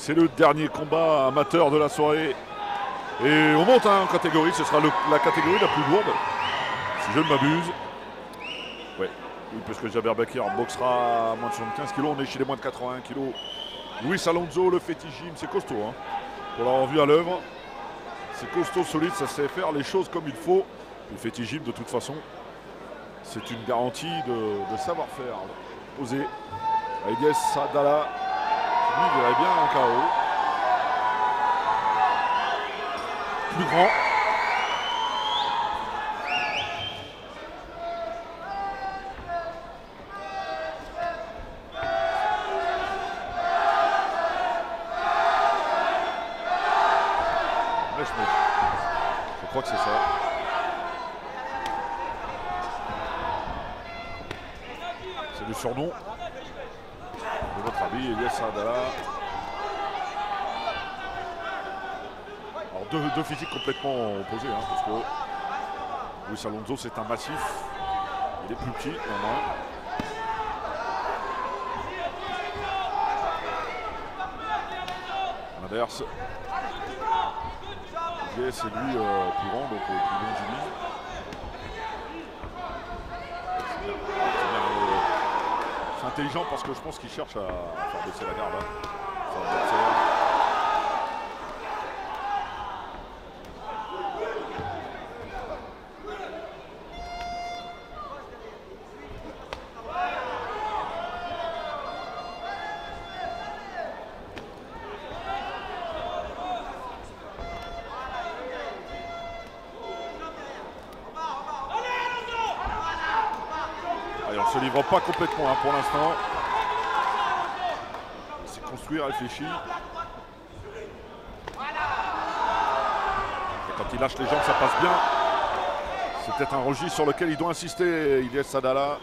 C'est le dernier combat amateur de la soirée. Et on monte en catégorie, ce sera la catégorie la plus lourde, si je ne m'abuse. Ouais, oui, parce que Jaber Bakir boxera à moins de 75 kg, on est chez les moins de 81 kg. Luis Alonso, le fétichisme, c'est costaud, hein. Pour l'avoir vu à l'œuvre, c'est costaud, solide, ça sait faire les choses comme il faut. Le fétichisme, de toute façon, c'est une garantie de savoir-faire. Posé, Aïdiès Sadala, lui verrait bien en KO. Plus grand. Je crois que c'est ça. C'est le surnom de votre avis, Elias Sadala. Alors deux physiques complètement opposés, hein, parce que Luis Alonso c'est un massif, il est plus petit néanmoins. À l'inverse, Elias c'est lui plus grand, donc plus longiligne. C'est intelligent parce que je pense qu'il cherche à faire baisser la garde. Hein. Allez, on ne se livre pas complètement hein, pour l'instant. C'est construit, réfléchi. Et quand il lâche les jambes, ça passe bien. C'est peut-être un registre sur lequel il doit insister, Elias Sadala.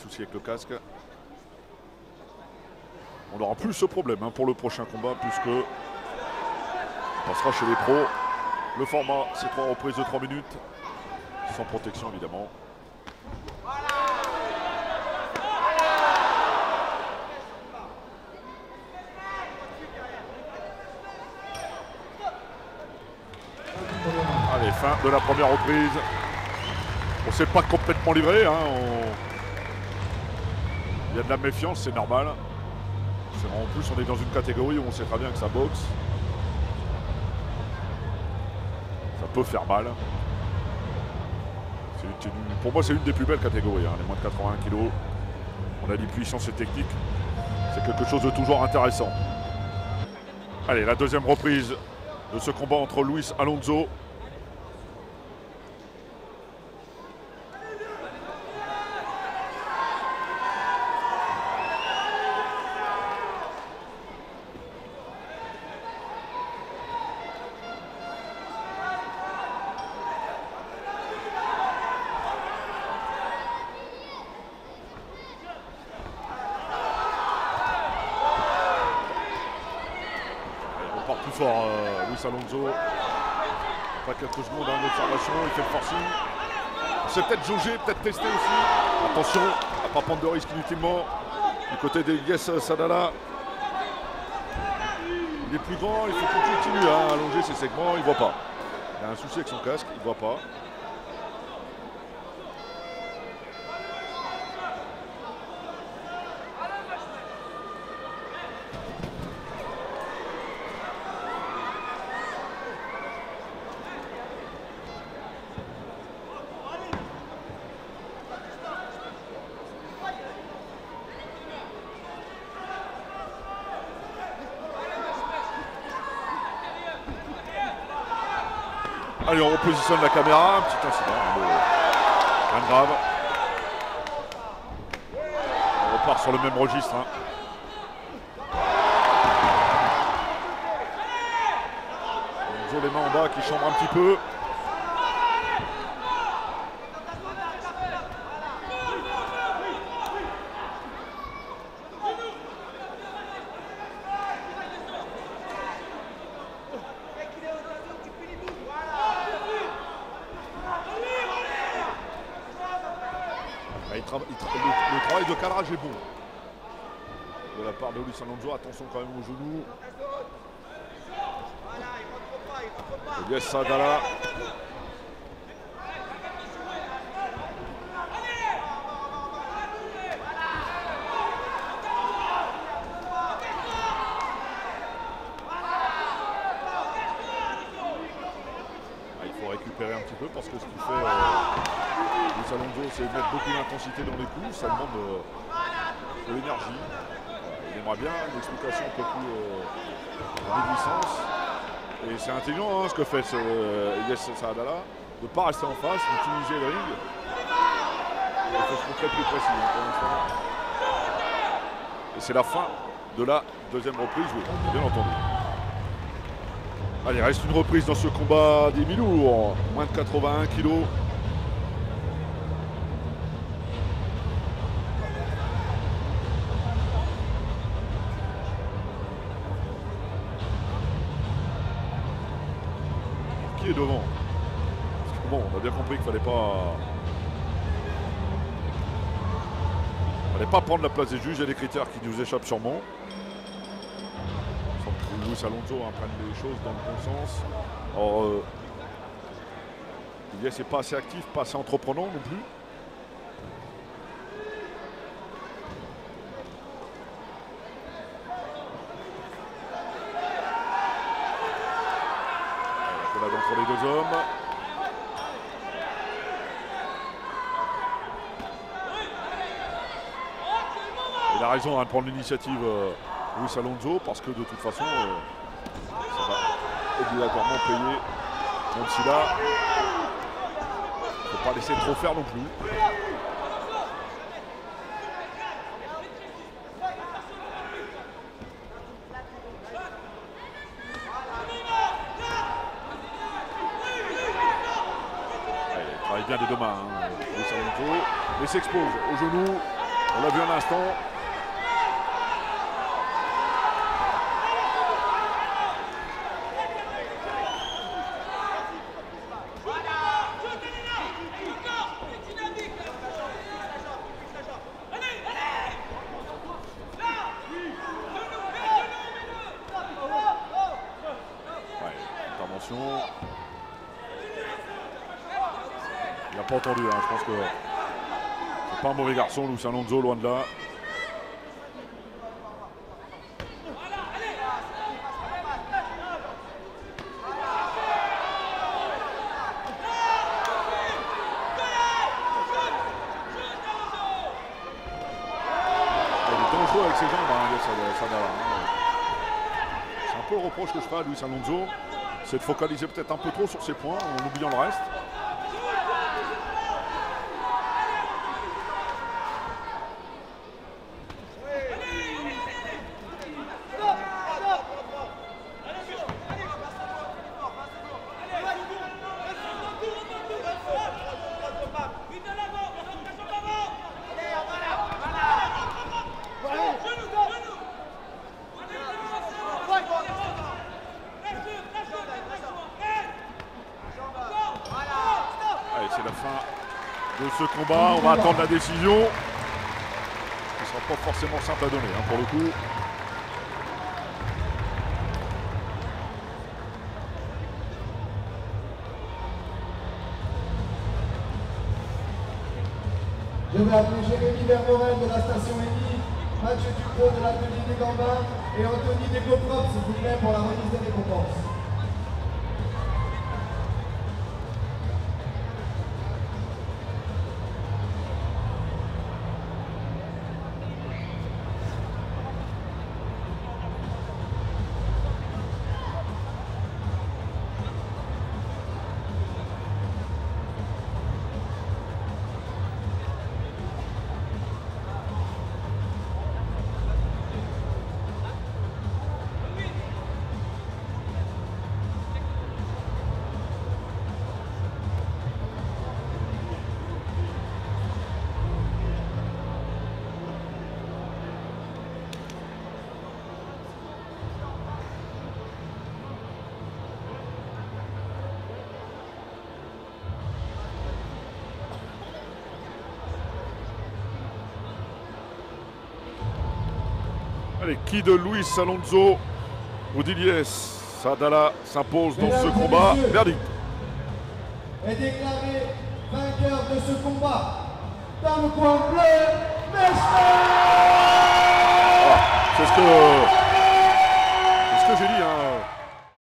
Souci avec le casque. On n'aura plus ce problème hein, pour le prochain combat puisque on passera chez les pros. Le format c'est 3 reprises de 3 minutes sans protection évidemment. Allez, fin de la première reprise. On ne s'est pas complètement livré hein, il y a de la méfiance, c'est normal. En plus, on est dans une catégorie où on sait très bien que ça boxe. Ça peut faire mal. Pour moi, c'est une des plus belles catégories. Hein. Les moins de 81 kg. On a dit puissance et technique. C'est quelque chose de toujours intéressant. Allez, la deuxième reprise de ce combat entre Luis Alonso. Plus fort Luis Alonso. Après quelques secondes d'observation, il fait le forcing. C'est peut-être jauger, peut-être tester aussi. Attention à ne pas prendre de risques inutilement. Du côté d'Elias Sadala. Il est plus grand, il faut qu'il continue à allonger ses segments, il ne voit pas. Il a un souci avec son casque, il ne voit pas. Allez, on repositionne la caméra, un petit incident, rien de grave. On repart sur le même registre. Hein. Les mains en bas qui chambrent un petit peu. Le travail de cadrage est bon. De la part de Luis Alonso, attention quand même au genou. Yes, Sadala. Il faut récupérer un petit peu parce que ce qu'il fait Luis Alonso, c'est mettre beaucoup d'intensité dans les coups. Ça demande de l'énergie. Il aimerait bien une explication un peu plus en puissance. Et c'est intelligent ce que fait Yes Sadala, de ne pas rester en face, d'utiliser le ring. Il faut se montrer plus précis pour l'instant. Et c'est la fin de la deuxième reprise, oui, bien entendu. Allez, il reste une reprise dans ce combat des mi-lourds, moins de 81 kilos. Qui est devant? Parce que bon, on a bien compris qu'il fallait pas prendre la place des juges. Il y a des critères qui nous échappent sûrement. Il semble que Luis Alonso prenne les choses dans le bon sens. Alors, Yes n'est pas assez actif, pas assez entreprenant non plus. Entre les deux hommes. Il a raison de prendre l'initiative Luis Alonso parce que de toute façon ça va obligatoirement payer, même si là il ne faut pas laisser trop faire non plus. Il travaille bien des deux mains, Luis Alonso, mais s'expose au genou, on l'a vu un instant. Il n'a pas entendu, je pense que c'est pas un mauvais garçon, Luis Alonso, loin de là. Il est dangereux avec ses jambes, Sadala. C'est un peu le reproche que je fais à Luis Alonso, c'est de focaliser peut-être un peu trop sur ses points en oubliant le reste. C'est la fin de ce combat. On va attendre la décision. Ce ne sera pas forcément simple à donner pour le coup. Je vais appeler Jérémy Vermorel de la station ENI, Mathieu Ducrot de l'atelier des Gambins et Anthony Descoprop, s'il vous plaît, pour la remise des récompenses. Allez, qui de Luis Alonso ou d'Iliès Sadala s'impose dans ce combat. Verdict. Est déclaré vainqueur de ce combat dans le coin bleu, Mesmer. C'est ce que